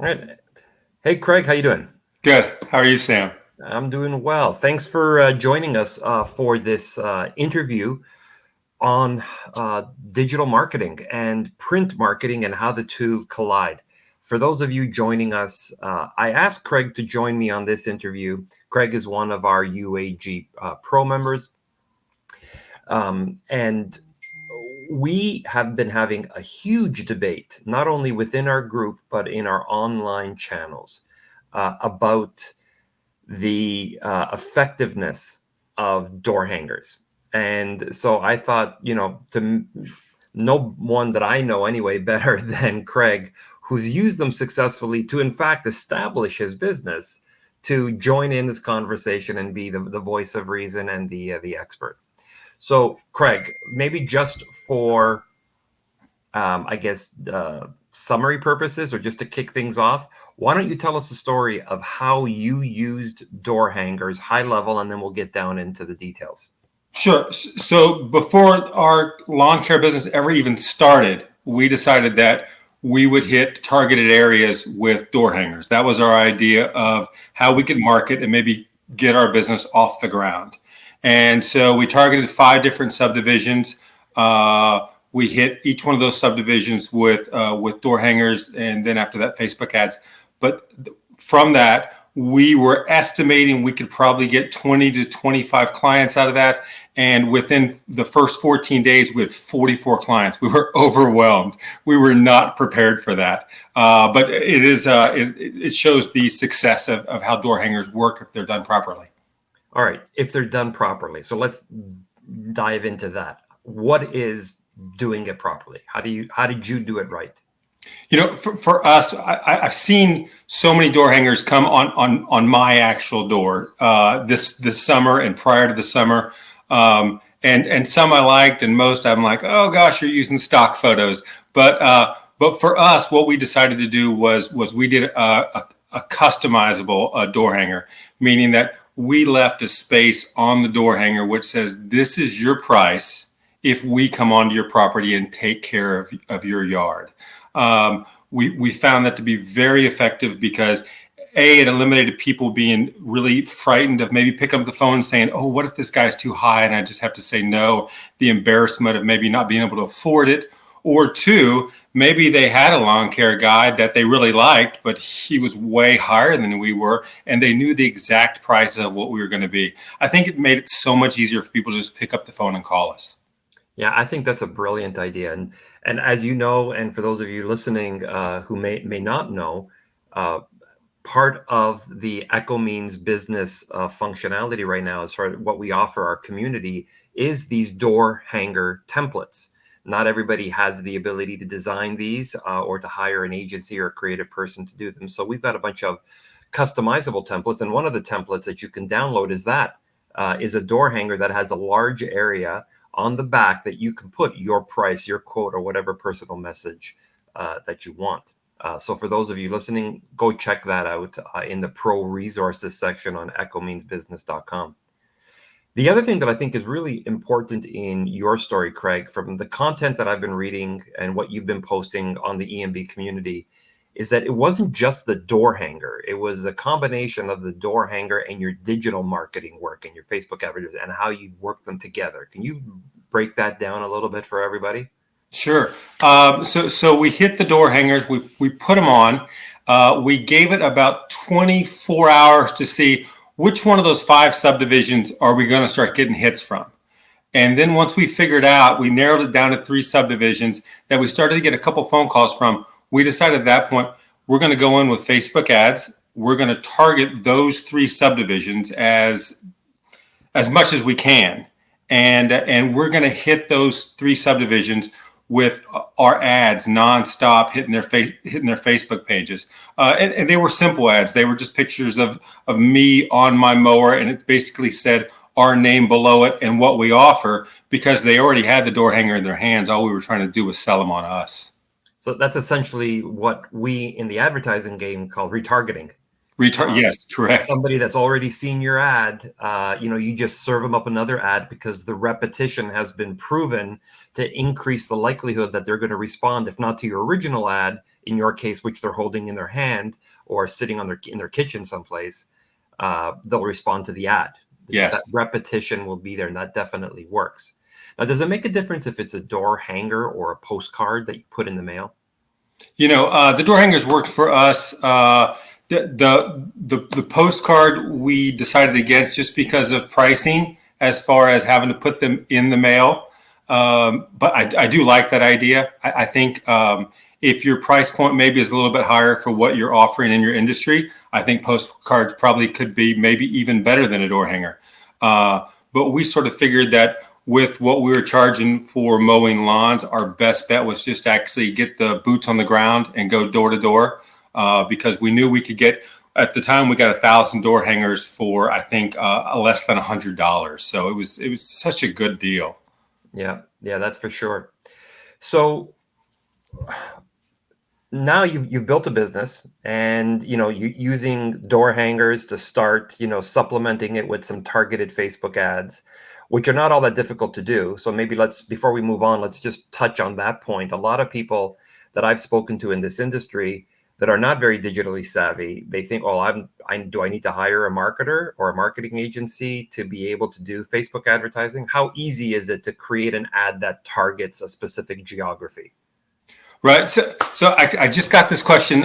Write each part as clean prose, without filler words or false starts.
All right. Hey, Craig, how you doing? Good. How are you, Sam? I'm doing well. Thanks for joining us for this interview on digital marketing and print marketing and how the two collide. For those of you joining us, I asked Craig to join me on this interview. Craig is one of our UAG Pro members, and we have been having a huge debate, not only within our group, but in our online channels about the effectiveness of door hangers. And so I thought, no one that I know anyway better than Craig, who's used them successfully to, in fact, establish his business, to join in this conversation and be the voice of reason and the expert. So, Craig, maybe just for I guess, summary purposes or just to kick things off, why don't you tell us the story of how you used door hangers, high level, and then we'll get down into the details. Sure. So before our lawn care business ever even started, we decided that we would hit targeted areas with door hangers. That was our idea of how we could market and maybe get our business off the ground. And so we targeted 5 different subdivisions. We hit each one of those subdivisions with door hangers, and then after that, Facebook ads. But from that, we were estimating we could probably get 20 to 25 clients out of that. And within the first 14 days, we had 44 clients. We were overwhelmed. We were not prepared for that. But it shows the success of how door hangers work if they're done properly. All right, if they're done properly. So let's dive into that. What is doing it properly? How did you do it right? For us, I've seen so many door hangers come on my actual door this summer and prior to the summer, and some I liked, and most I'm like, oh gosh, you're using stock photos. But for us, what we decided to do was we did a customizable door hanger, meaning that we left a space on the door hanger which says this is your price if we come onto your property and take care of your yard. We found that to be very effective because it eliminated people being really frightened of maybe picking up the phone and saying, oh, what if this guy's too high and I just have to say no, the embarrassment of maybe not being able to afford it. Or 2, maybe they had a lawn care guy that they really liked, but he was way higher than we were, and they knew the exact price of what we were going to be. I think it made it so much easier for people to just pick up the phone and call us. Yeah, I think that's a brilliant idea. And as you know, and for those of you listening who may not know, uh, part of the Echo Means business functionality right now, as far as what we offer our community, is these door hanger templates. Not everybody has the ability to design these or to hire an agency or a creative person to do them. So we've got a bunch of customizable templates. And one of the templates that you can download is a door hanger that has a large area on the back that you can put your price, your quote, or whatever personal message that you want. So for those of you listening, go check that out in the pro resources section on echomeansbusiness.com. The other thing that I think is really important in your story, Craig, from the content that I've been reading and what you've been posting on the EMB community, is that it wasn't just the door hanger. It was a combination of the door hanger and your digital marketing work and your Facebook advertising and how you work them together. Can you break that down a little bit for everybody? Sure. So we hit the door hangers. We put them on. We gave it about 24 hours to see which one of those 5 subdivisions are we going to start getting hits from. And then once we figured out, we narrowed it down to 3 subdivisions that we started to get a couple phone calls from. We decided at that point, we're going to go in with Facebook ads. We're going to target those 3 subdivisions as much as we can. And we're going to hit those 3 subdivisions with our ads nonstop, hitting their Facebook pages, and they were simple ads. They were just pictures of me on my mower, and it basically said our name below it and what we offer, because they already had the door hanger in their hands. All we were trying to do was sell them on us. So that's essentially what we in the advertising game call retargeting. Yes, correct. Somebody that's already seen your ad, you just serve them up another ad because the repetition has been proven to increase the likelihood that they're going to respond, if not to your original ad, in your case, which they're holding in their hand or sitting in their kitchen someplace, they'll respond to the ad because that Yes. repetition will be there, and that definitely works. Now, does it make a difference if it's a door hanger or a postcard that you put in the mail? The door hangers worked for us. The postcard we decided against just because of pricing, as far as having to put them in the mail. But I do like that idea. I think if your price point maybe is a little bit higher for what you're offering in your industry, I think postcards probably could be maybe even better than a door hanger. But we sort of figured that with what we were charging for mowing lawns, our best bet was just actually get the boots on the ground and go door to door, because we knew we could get, at the time we got 1,000 door hangers for, I think, less than $100. So it was such a good deal. Yeah, that's for sure. So now you've built a business, and you using door hangers to start, supplementing it with some targeted Facebook ads, which are not all that difficult to do. So maybe before we move on, let's just touch on that point. A lot of people that I've spoken to in this industry that are not very digitally savvy, they think, oh, do I need to hire a marketer or a marketing agency to be able to do Facebook advertising? How easy is it to create an ad that targets a specific geography? Right. So I just got this question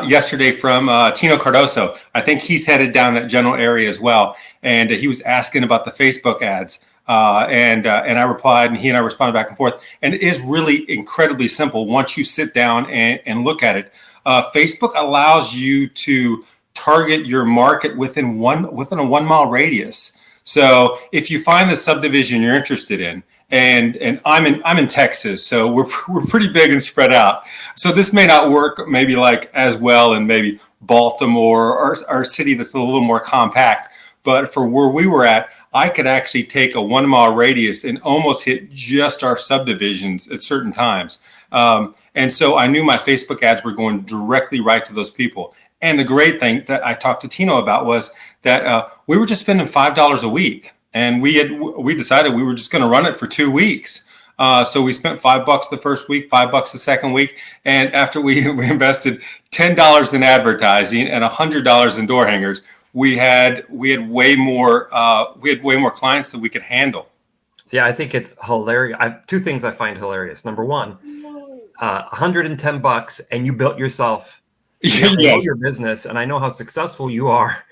yesterday from Tino Cardoso. I think he's headed down that general area as well. And he was asking about the Facebook ads. And I replied, and he and I responded back and forth. And it is really incredibly simple once you sit down and look at it. Facebook allows you to target your market within a 1 mile radius. So if you find the subdivision you're interested in, and I'm in Texas, so we're pretty big and spread out. So this may not work maybe like as well in maybe Baltimore or a city that's a little more compact. But for where we were at, I could actually take a 1 mile radius and almost hit just our subdivisions at certain times. And so I knew my Facebook ads were going directly right to those people. And the great thing that I talked to Tino about was that we were just spending $5 a week. And we decided we were just going to run it for 2 weeks. So we spent $5 the first week, $5 the second week. And after we invested $10 in advertising and $100 in door hangers, we had way more clients than we could handle. Yeah, I think it's hilarious. Two things I find hilarious. Number one, $110, and you built yourself. I know your business, and I know how successful you are.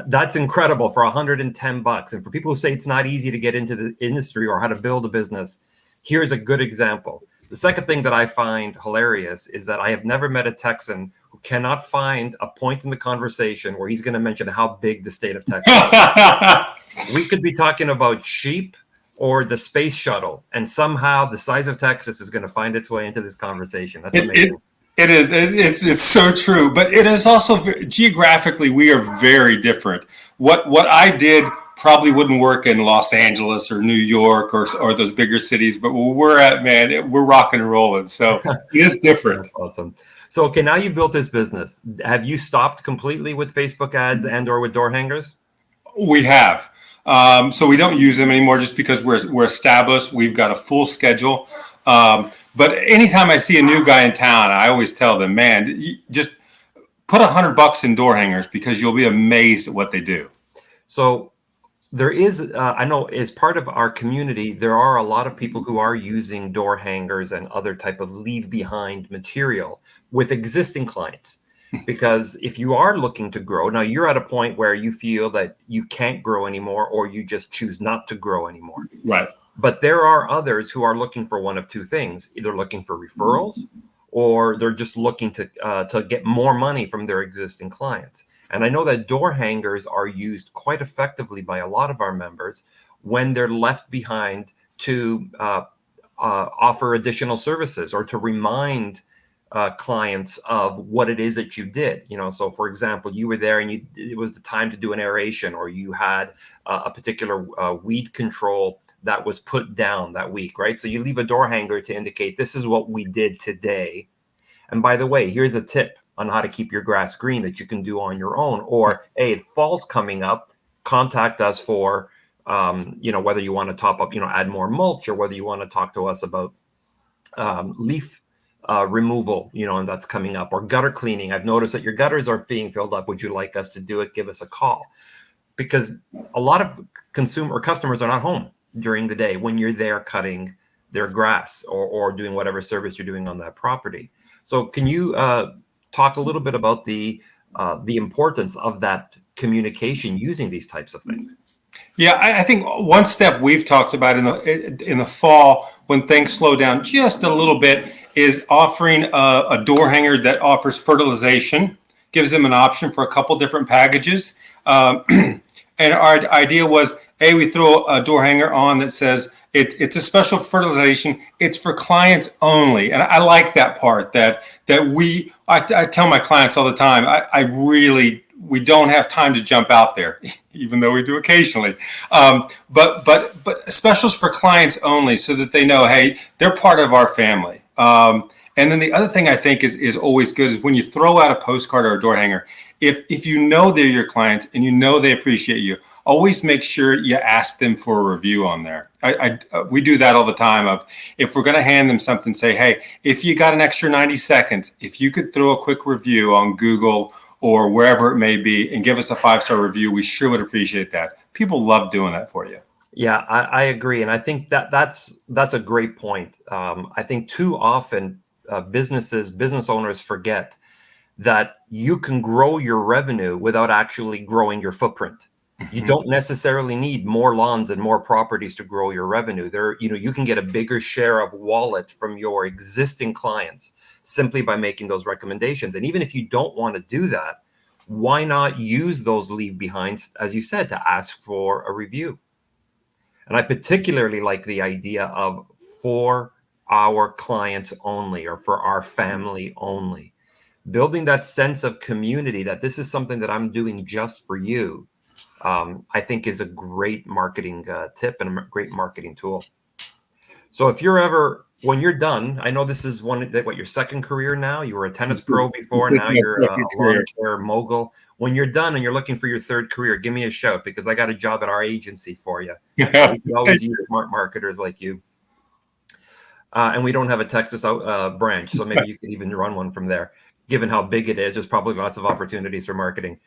That's incredible for $110. And for people who say it's not easy to get into the industry or how to build a business, here's a good example. The second thing that I find hilarious is that I have never met a Texan who cannot find a point in the conversation where he's going to mention how big the state of Texas is. We could be talking about sheep or the space shuttle, and somehow the size of Texas is going to find its way into this conversation. That's amazing. It is. It's so true, but it is also geographically we are very different. What I did probably wouldn't work in Los Angeles or New York or those bigger cities, but where we're at, man, we're rocking and rolling. So it is different. That's awesome. So okay, now you've built this business. Have you stopped completely with Facebook ads and or with door hangers? We have. So we don't use them anymore just because we're established. We've got a full schedule. But anytime I see a new guy in town, I always tell them, man, you just put $100 in door hangers because you'll be amazed at what they do. So there is, I know as part of our community, there are a lot of people who are using door hangers and other type of leave behind material with existing clients. Because if you are looking to grow, now you're at a point where you feel that you can't grow anymore, or you just choose not to grow anymore. Right. But there are others who are looking for one of two things: either looking for referrals, or they're just looking to get more money from their existing clients. And I know that door hangers are used quite effectively by a lot of our members when they're left behind to offer additional services or to remind clients of what it is that you did. So for example, you were there and it was the time to do an aeration, or you had a particular weed control that was put down that week, right? So you leave a door hanger to indicate this is what we did today. And by the way, here's a tip. on how to keep your grass green that you can do on your own. Or, hey, fall's coming up, contact us for, whether you want to top up, add more mulch, or whether you want to talk to us about leaf removal, and that's coming up, or gutter cleaning. I've noticed that your gutters are being filled up. Would you like us to do it? Give us a call. Because a lot of customers are not home during the day when you're there cutting their grass or doing whatever service you're doing on that property. So can you talk a little bit about the importance of that communication using these types of things? Yeah, I think one step we've talked about in the fall when things slow down just a little bit is offering a door hanger that offers fertilization, gives them an option for a couple different packages. And our idea was, we throw a door hanger on that says it's a special fertilization. It's for clients only, and I like that part. I tell my clients all the time. We don't have time to jump out there, even though we do occasionally. But specials for clients only, so that they know, hey, they're part of our family. And then the other thing I think is always good is when you throw out a postcard or a door hanger, if you know they're your clients and you know they appreciate you, always make sure you ask them for a review on there. We do that all the time. If we're going to hand them something, say, hey, if you got an extra 90 seconds, if you could throw a quick review on Google or wherever it may be and give us a 5-star review, we sure would appreciate that. People love doing that for you. Yeah, I agree. And I think that's a great point. I think too often business owners forget that you can grow your revenue without actually growing your footprint. You don't necessarily need more lawns and more properties to grow your revenue. You can get a bigger share of wallet from your existing clients simply by making those recommendations. And even if you don't want to do that, why not use those leave behinds, as you said, to ask for a review? And I particularly like the idea of for our clients only, or for our family only. Building that sense of community, that this is something that I'm doing just for you, I think is a great marketing tip and a great marketing tool. So if when you're done, I know this is your second career now. You were a tennis pro before, now you're a lawn care mogul. When you're done and you're looking for your third career, give me a shout, because I got a job at our agency for you. We can always use smart marketers like you. And we don't have a Texas branch, so maybe you could even run one from there. Given how big it is, there's probably lots of opportunities for marketing.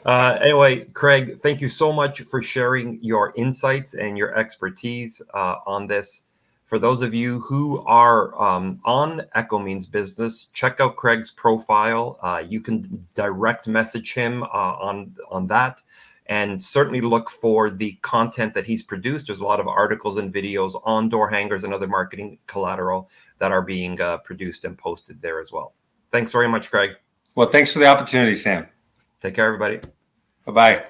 Anyway, Craig, thank you so much for sharing your insights and your expertise on this. For those of you who are on Echo Means Business, check out Craig's profile. You can direct message him on that. And certainly look for the content that he's produced. There's a lot of articles and videos on door hangers and other marketing collateral that are being produced and posted there as well. Thanks very much, Craig. Well, thanks for the opportunity, Sam. Take care, everybody. Bye-bye.